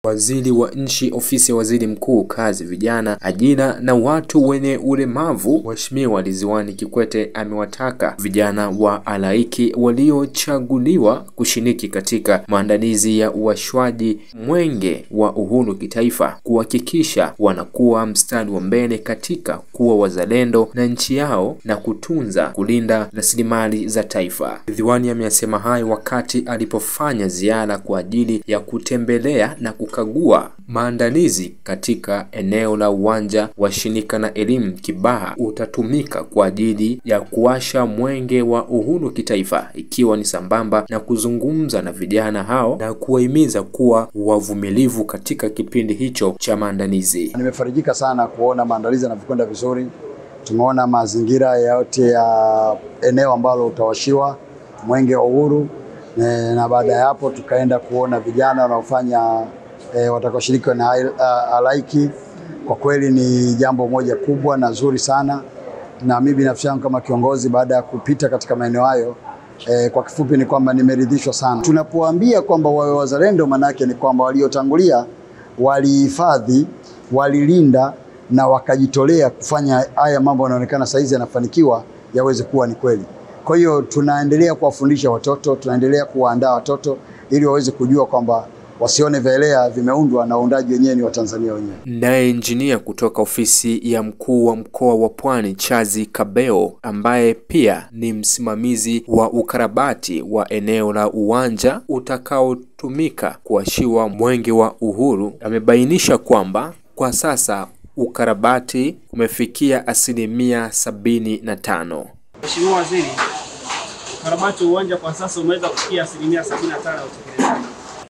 Waziri wa Nchi, Ofisi ya Waziri Mkuu, Kazi, Vijana, Ajira na Watu wenye Ulemavu, Mheshimiwa Ridhiwani Kikwete amewataka vijana wa halaiki waliochaguliwa kushiriki katika maandalizi ya uwashwaji Mwenge wa Uhuru kitaifa kuhakikisha wanakuwa mstari wa mbele katika kuwa wazalendo na nchi yao na kutunza, kulinda rasilimali za taifa. Ridhiwani amesema hayo wakati alipofanya ziara kwa ajili ya kutembelea na kukagua maandalizi katika eneo la uwanja wa shirika la elimu Kibaha utatumika kwa ajili ya kuwasha Mwenge wa Uhuru kitaifa, ikiwa ni sambamba na kuzungumza na vijana hao na kuwahimiza kuwa wavumilivu katika kipindi hicho cha maandalizi. Nimefarijika sana kuona maandalizi yanavyokwenda vizuri. Tumeona mazingira yote ya eneo ambalo utawashiwa Mwenge wa Uhuru, na baada ya hapo tukaenda kuona vijana wanaofanya watakaoshiriki na halaiki. Kwa kweli ni jambo moja kubwa na zuri sana, na mimi binafsi yangu kama kiongozi baada ya kupita katika maeneo hayo, kwa kifupi ni kwamba nimeridhishwa sana. Tunapoambia kwamba wawe wazalendo, maana yake ni kwamba waliotangulia walihifadhi, walilinda na wakajitolea kufanya haya mambo yanaonekana saizi yanafanikiwa yaweze kuwa ni kweli. Kwa hiyo tunaendelea kuwafundisha watoto, tunaendelea kuwaandaa watoto ili waweze kujua kwamba wasione vielea vimeundwa na uundaji wenyewe ni wa Tanzania wenyewe. Naye injinia kutoka ofisi ya mkuu wa mkoa wa Pwani, Chazi Kabeo, ambaye pia ni msimamizi wa ukarabati wa eneo la uwanja utakaotumika kuwashiwa Mwenge wa Uhuru, amebainisha kwamba kwa sasa ukarabati umefikia 75%. Mheshimiwa Waziri, ukarabati wa uwanja kwa sasa umeweza kufikia 75% ya utekelezaji.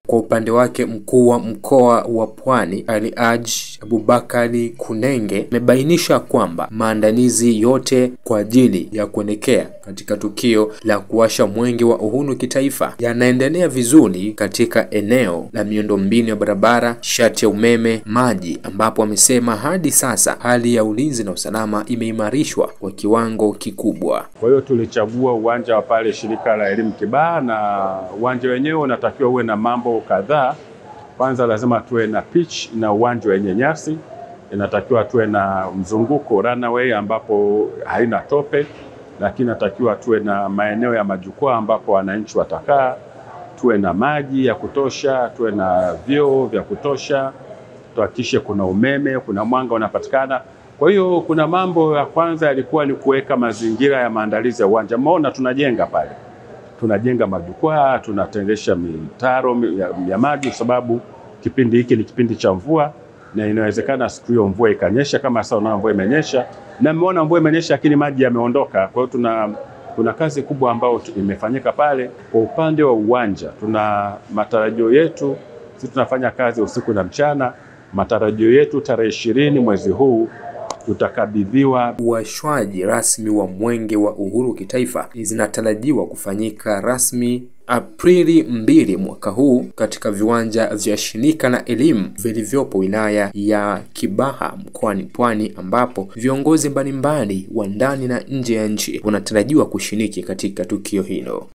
Kwa upande wake, mkuu wa mkoa wa Pwani Alhaji Abubakari Kunenge amebainisha kwamba maandalizi yote kwa ajili ya kuelekea katika tukio la kuwasha Mwenge wa Uhuru kitaifa yanaendelea vizuri katika eneo la miundombinu ya barabara, shati ya umeme, maji, ambapo amesema hadi sasa hali ya ulinzi na usalama imeimarishwa kwa kiwango kikubwa. Kwa hiyo tulichagua uwanja wa pale shirika la elimu Kibaha, na uwanja wenyewe unatakiwa uwe na mambo kadhaa. Kwanza lazima tuwe na pitch na uwanja wenye nyasi, inatakiwa tuwe na mzunguko runway ambapo haina tope, lakini natakiwa tuwe na maeneo ya majukwaa ambapo wananchi watakaa, tuwe na maji ya kutosha, tuwe na vyoo vya kutosha, tuhakikishe kuna umeme, kuna mwanga unapatikana. Kwa hiyo kuna mambo ya kwanza yalikuwa ni kuweka mazingira ya maandalizi ya uwanja. Mmeona tunajenga pale, tunajenga majukwaa, tunatengesha mitaro ya maji, kwa sababu kipindi hiki ni kipindi cha mvua na inawezekana siku hiyo mvua ikanyesha kama sasa unaona mvua imenyesha, na mmeona mvua imenyesha lakini maji yameondoka. Kwa hiyo kuna kazi kubwa ambayo imefanyika pale. Kwa upande wa uwanja, tuna matarajio yetu, sisi tunafanya kazi usiku na mchana. Matarajio yetu tarehe 20 mwezi huu tutakabidhiwa uwashwaji rasmi wa Mwenge wa Uhuru kitaifa. Zinatarajiwa kufanyika rasmi Aprili 2 mwaka huu katika viwanja vya shirika la elimu vilivyopo wilaya ya Kibaha mkoani Pwani, ambapo viongozi mbalimbali wa ndani na nje ya nchi wanatarajiwa kushiriki katika tukio hilo.